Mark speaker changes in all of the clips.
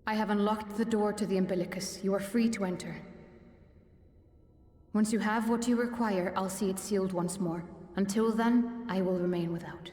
Speaker 1: I have unlocked the door to the umbilicus. You are free to enter. Once you have what you require, I'll see it sealed once more. Until then, I will remain without.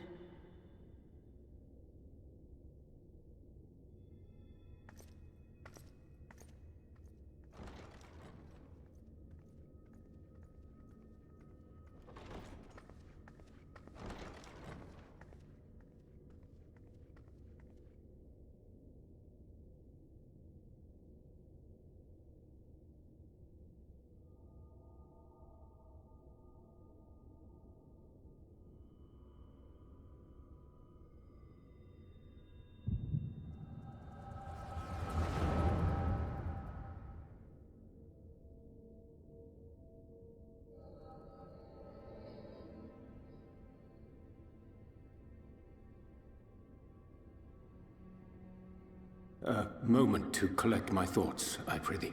Speaker 2: A moment to collect my thoughts, I prithee.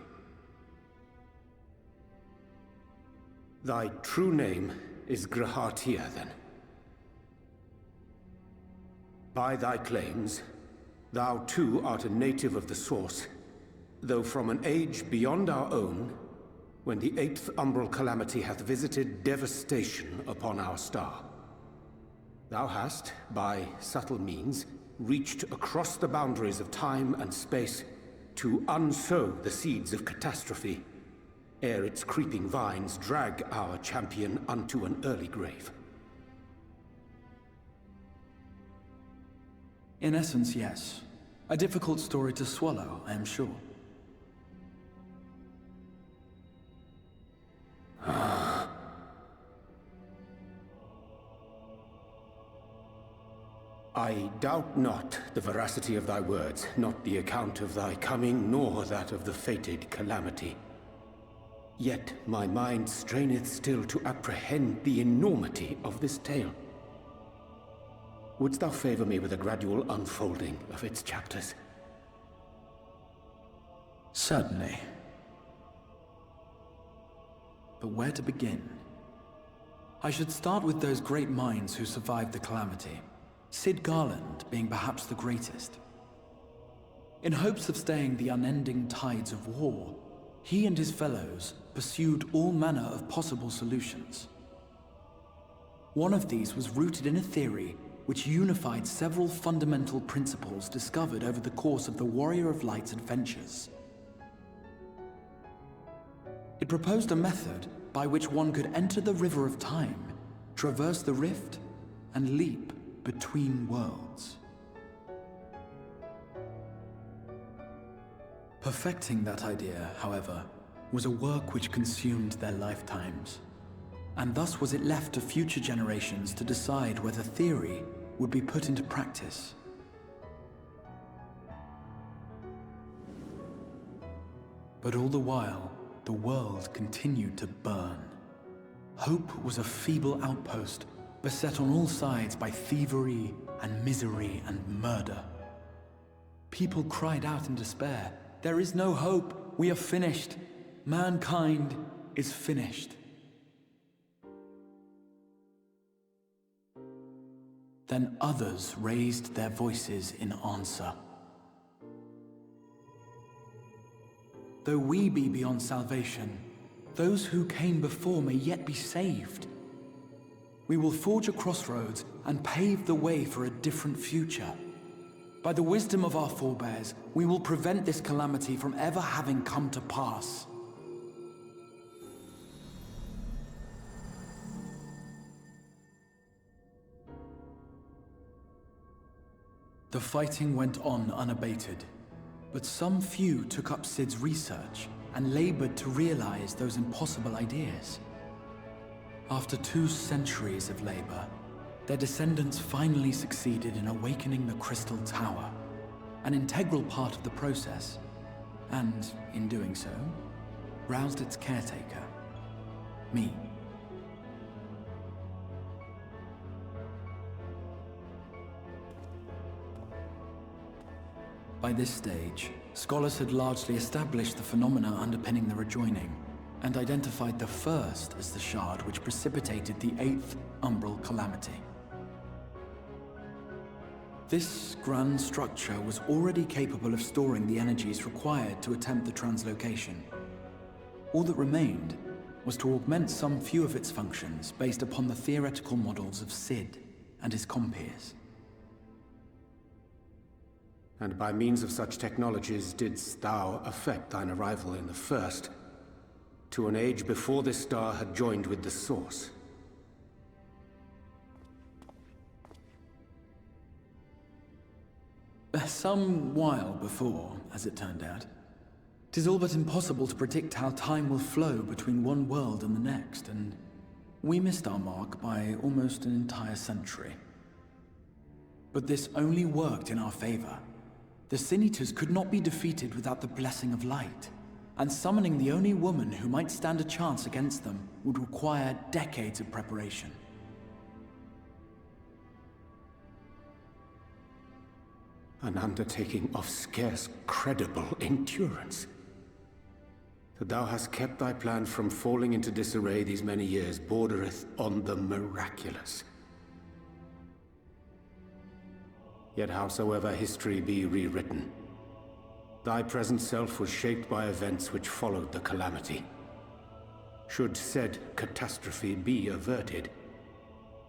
Speaker 2: Thy true name is Grahatia, then. By thy claims, thou too art a native of the Source, though from an age beyond our own, when the 8th umbral calamity hath visited devastation upon our star. Thou hast, by subtle means, reached across the boundaries of time and space to unsow the seeds of catastrophe, ere its creeping vines drag our champion unto an early grave.
Speaker 3: In essence, yes. A difficult story to swallow, I am sure.
Speaker 2: I doubt not the veracity of thy words, not the account of thy coming, nor that of the fated calamity. Yet my mind straineth still to apprehend the enormity of this tale. Wouldst thou favor me with a gradual unfolding of its chapters?
Speaker 3: Certainly. But where to begin? I should start with those great minds who survived the calamity. Sid Garland being perhaps the greatest. In hopes of staying the unending tides of war, he and his fellows pursued all manner of possible solutions. One of these was rooted in a theory which unified several fundamental principles discovered over the course of the Warrior of Light's adventures. It proposed a method by which one could enter the River of Time, traverse the rift, and leap between worlds. Perfecting that idea, however, was a work which consumed their lifetimes, and thus was it left to future generations to decide whether theory would be put into practice. But all the while, the world continued to burn. Hope was a feeble outpost, beset on all sides by thievery and misery and murder. People cried out in despair, "There is no hope, we are finished. Mankind is finished." Then others raised their voices in answer. Though we be beyond salvation, those who came before may yet be saved. We will forge a crossroads and pave the way for a different future. By the wisdom of our forebears, we will prevent this calamity from ever having come to pass. The fighting went on unabated, but some few took up Sid's research and labored to realize those impossible ideas. After 2 centuries of labor, their descendants finally succeeded in awakening the Crystal Tower, an integral part of the process, and, in doing so, roused its caretaker, me. By this stage, scholars had largely established the phenomena underpinning the rejoining, and identified the first as the shard which precipitated the 8th umbral calamity. This grand structure was already capable of storing the energies required to attempt the translocation. All that remained was to augment some few of its functions based upon the theoretical models of Sid and his compeers.
Speaker 2: And by means of such technologies didst thou effect thine arrival in the first, to an age before this star had joined with the Source.
Speaker 3: Some while before, as it turned out. 'Tis all but impossible to predict how time will flow between one world and the next, and we missed our mark by almost an entire century. But this only worked in our favor. The Sin Eaters could not be defeated without the blessing of light, and summoning the only woman who might stand a chance against them would require decades of preparation.
Speaker 2: An undertaking of scarce credible endurance. That thou hast kept thy plan from falling into disarray these many years bordereth on the miraculous. Yet howsoever history be rewritten, thy present self was shaped by events which followed the calamity. Should said catastrophe be averted,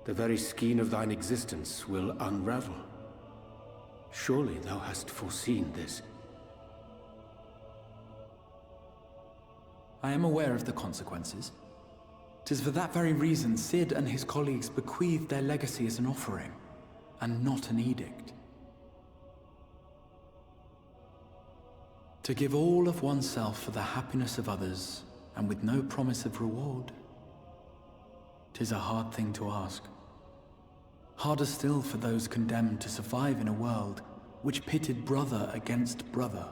Speaker 2: the very skein of thine existence will unravel. Surely thou hast foreseen this.
Speaker 3: I am aware of the consequences. 'Tis for that very reason Sid and his colleagues bequeathed their legacy as an offering, and not an edict. To give all of oneself for the happiness of others, and with no promise of reward, 'tis a hard thing to ask. Harder still for those condemned to survive in a world which pitted brother against brother.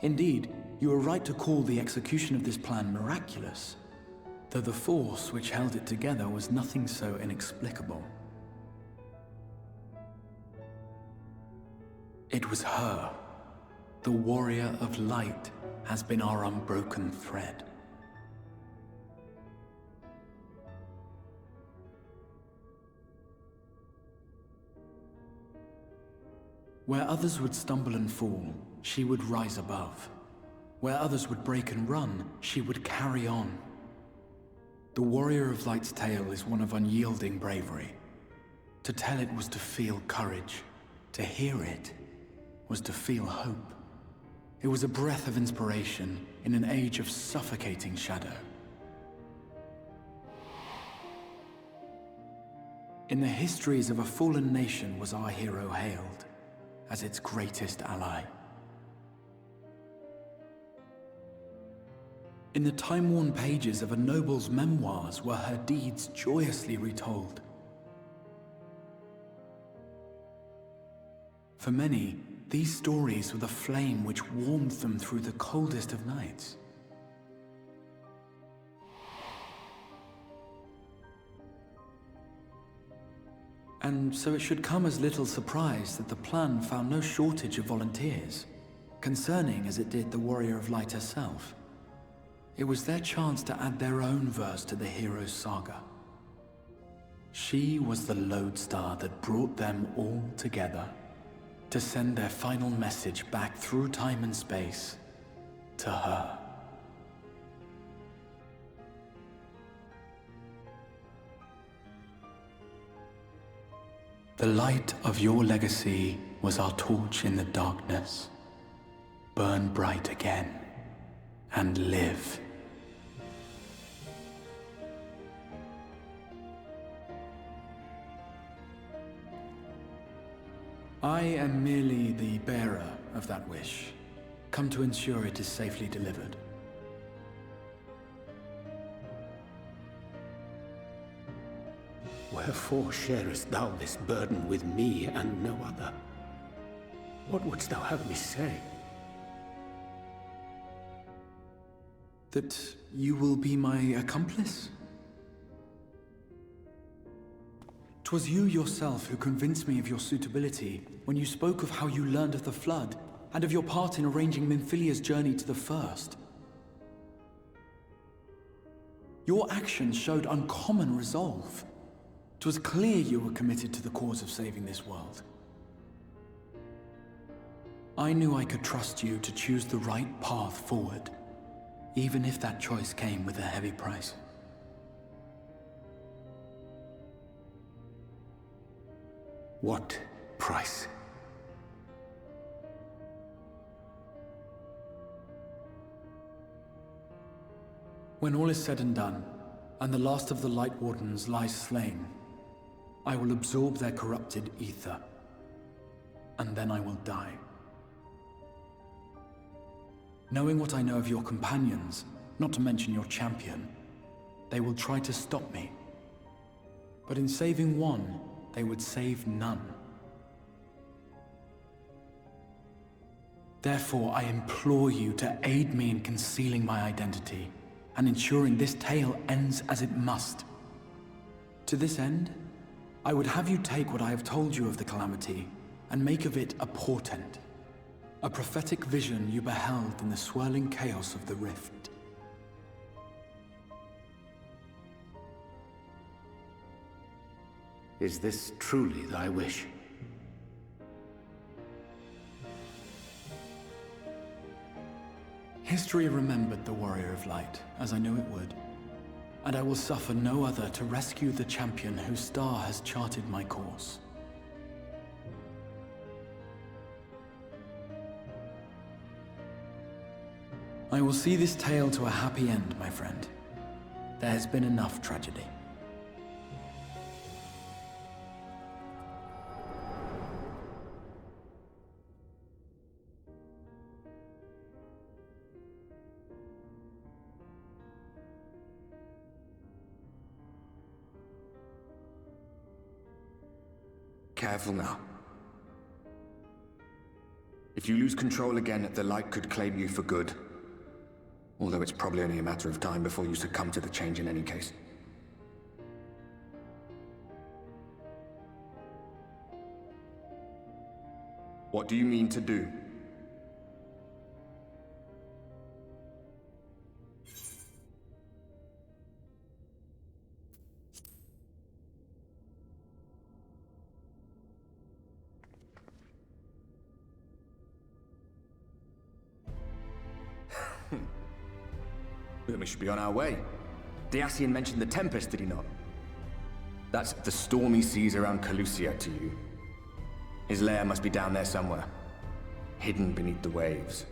Speaker 3: Indeed, you are right to call the execution of this plan miraculous, though the force which held it together was nothing so inexplicable. It was her. The warrior of light has been our unbroken thread. Where others would stumble and fall, she would rise above. Where others would break and run, she would carry on. The warrior of light's tale is one of unyielding bravery. To tell it was to feel courage. To hear it was to feel hope. It was a breath of inspiration in an age of suffocating shadow. In the histories of a fallen nation was our hero hailed as its greatest ally. In the time-worn pages of a noble's memoirs were her deeds joyously retold. For many, these stories were the flame which warmed them through the coldest of nights. And so it should come as little surprise that the plan found no shortage of volunteers, concerning as it did the Warrior of Light herself. It was their chance to add their own verse to the hero's saga. She was the lodestar that brought them all together, to send their final message back through time and space to her. The light of your legacy was our torch in the darkness. Burn bright again and live. I am merely the bearer of that wish, come to ensure it is safely delivered.
Speaker 2: Wherefore sharest thou this burden with me and no other? What wouldst thou have me say?
Speaker 3: That you will be my accomplice? 'Twas you yourself who convinced me of your suitability when you spoke of how you learned of the Flood and of your part in arranging Minfilia's journey to the First. Your actions showed uncommon resolve. 'Twas clear you were committed to the cause of saving this world. I knew I could trust you to choose the right path forward, even if that choice came with a heavy price.
Speaker 2: What price?
Speaker 3: When all is said and done, and the last of the Light Wardens lies slain, I will absorb their corrupted ether, and then I will die. Knowing what I know of your companions, not to mention your champion, they will try to stop me. But in saving one, they would save none. Therefore, I implore you to aid me in concealing my identity, and ensuring this tale ends as it must. To this end, I would have you take what I have told you of the Calamity, and make of it a portent. A prophetic vision you beheld in the swirling chaos of the Rift.
Speaker 2: Is this truly thy wish?
Speaker 3: History remembered the Warrior of Light, as I knew it would. And I will suffer no other to rescue the champion whose star has charted my course. I will see this tale to a happy end, my friend. There has been enough tragedy.
Speaker 4: Careful now. If you lose control again, the Light could claim you for good. Although it's probably only a matter of time before you succumb to the change in any case. What do you mean to do? Then we should be on our way. Diassian mentioned the Tempest, did he not? That's the stormy seas around Calusia to you. His lair must be down there somewhere, hidden beneath the waves.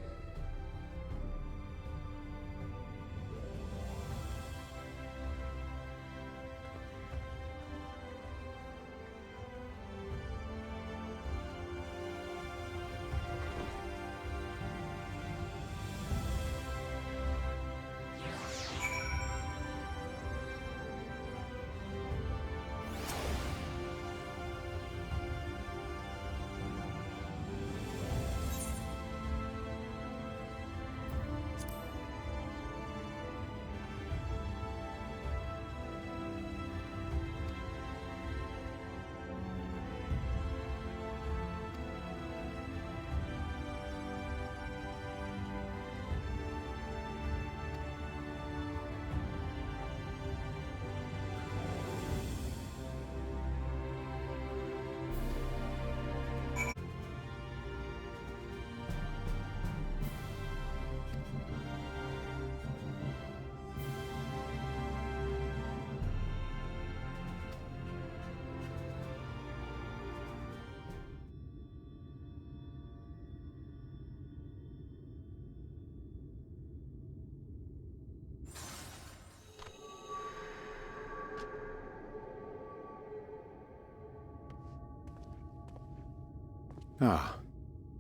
Speaker 2: Ah,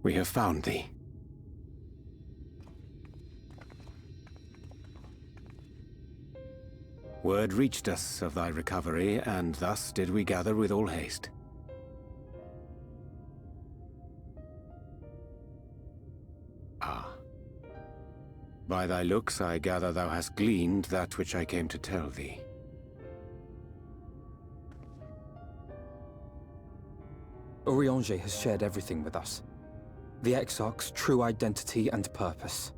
Speaker 2: we have found thee. Word reached us of thy recovery, and thus did we gather with all haste. Ah. By thy looks I gather thou hast gleaned that which I came to tell thee.
Speaker 5: Urianger has shared everything with us. The Exarch's true identity and purpose.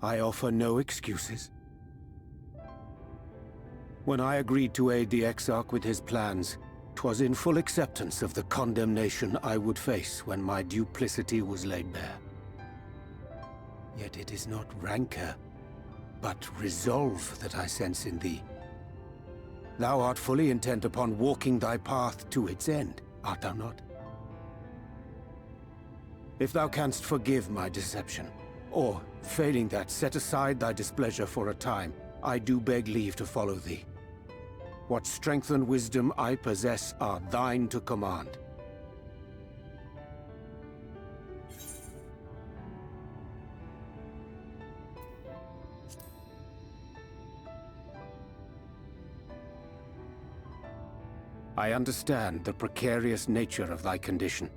Speaker 2: I offer no excuses. When I agreed to aid the Exarch with his plans, 'twas in full acceptance of the condemnation I would face when my duplicity was laid bare. Yet it is not rancor, but resolve that I sense in thee. Thou art fully intent upon walking thy path to its end, art thou not? If thou canst forgive my deception, or, failing that, set aside thy displeasure for a time, I do beg leave to follow thee. What strength and wisdom I possess are thine to command. I understand the precarious nature of thy condition.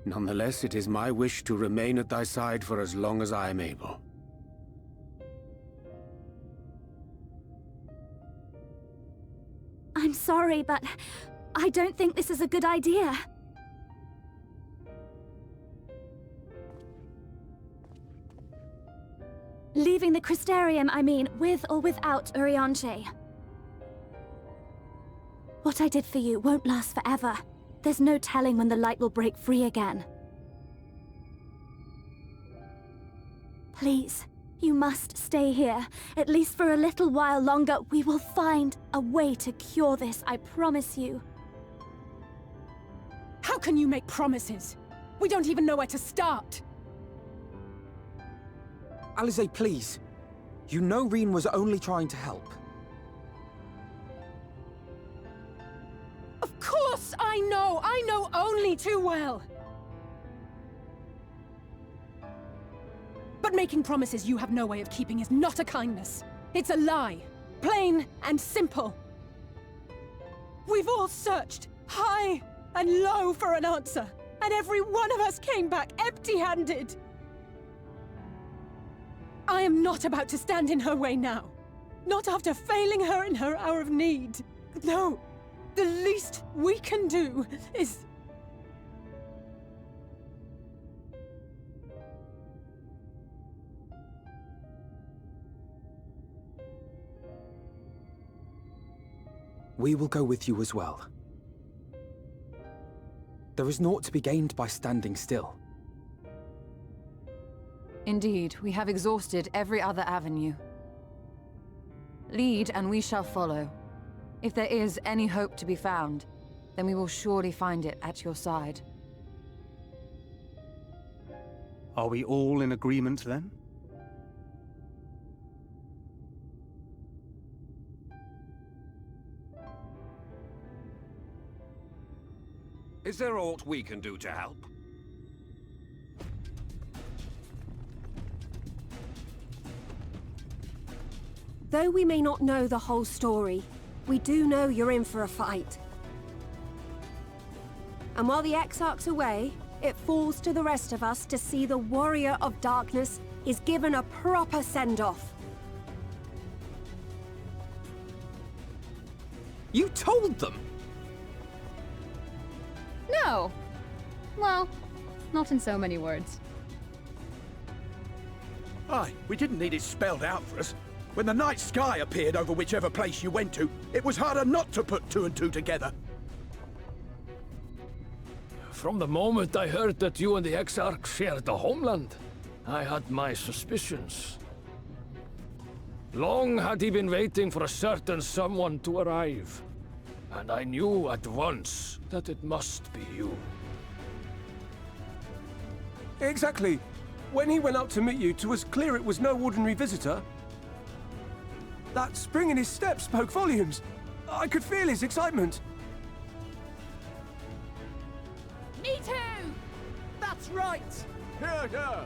Speaker 2: Nonetheless, it is my wish to remain at thy side for as long as I am able.
Speaker 6: I'm sorry, but I don't think this is a good idea. Leaving the Crystarium, I mean, with or without Urianger. What I did for you won't last forever. There's no telling when the light will break free again. Please, you must stay here. At least for a little while longer. We will find a way to cure this, I promise you.
Speaker 7: How can you make promises? We don't even know where to start.
Speaker 5: Alisaie, please. You know Reen was only trying to help.
Speaker 7: Of course I know! I know only too well! But making promises you have no way of keeping is not a kindness. It's a lie. Plain and simple. We've all searched, high and low, for an answer, and every one of us came back empty-handed. I am not about to stand in her way now. Not after failing her in her hour of need. No. The least we can do is...
Speaker 5: We will go with you as well. There is naught to be gained by standing still.
Speaker 8: Indeed, we have exhausted every other avenue. Lead, and we shall follow. If there is any hope to be found, then we will surely find it at your side.
Speaker 9: Are we all in agreement, then?
Speaker 10: Is there aught we can do to help?
Speaker 11: Though we may not know the whole story, we do know you're in for a fight. And while the Exarch's away, it falls to the rest of us to see the Warrior of Darkness is given a proper send-off.
Speaker 5: You told them!
Speaker 1: No! Well, not in so many words.
Speaker 12: Aye, we didn't need it spelled out for us. When the night sky appeared over whichever place you went to, it was harder not to put two and two together.
Speaker 13: From the moment I heard that you and the Exarch shared the homeland, I had my suspicions. Long had he been waiting for a certain someone to arrive, and I knew at once that it must be you.
Speaker 14: Exactly. When he went up to meet you, 'twas clear it was no ordinary visitor. That spring in his step spoke volumes. I could feel his excitement.
Speaker 7: Me too! That's right!
Speaker 12: Here, here!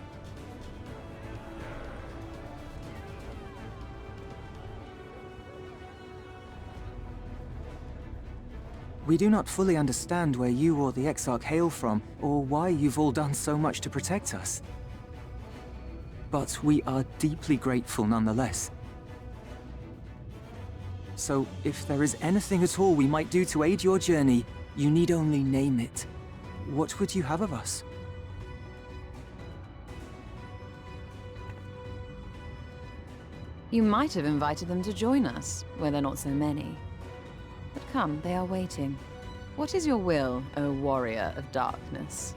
Speaker 15: We do not fully understand where you or the Exarch hail from, or why you've all done so much to protect us. But we are deeply grateful nonetheless. So, if there is anything at all we might do to aid your journey, you need only name it. What would you have of us?
Speaker 8: You might have invited them to join us, where they're not so many. But come, they are waiting. What is your will, O warrior of darkness?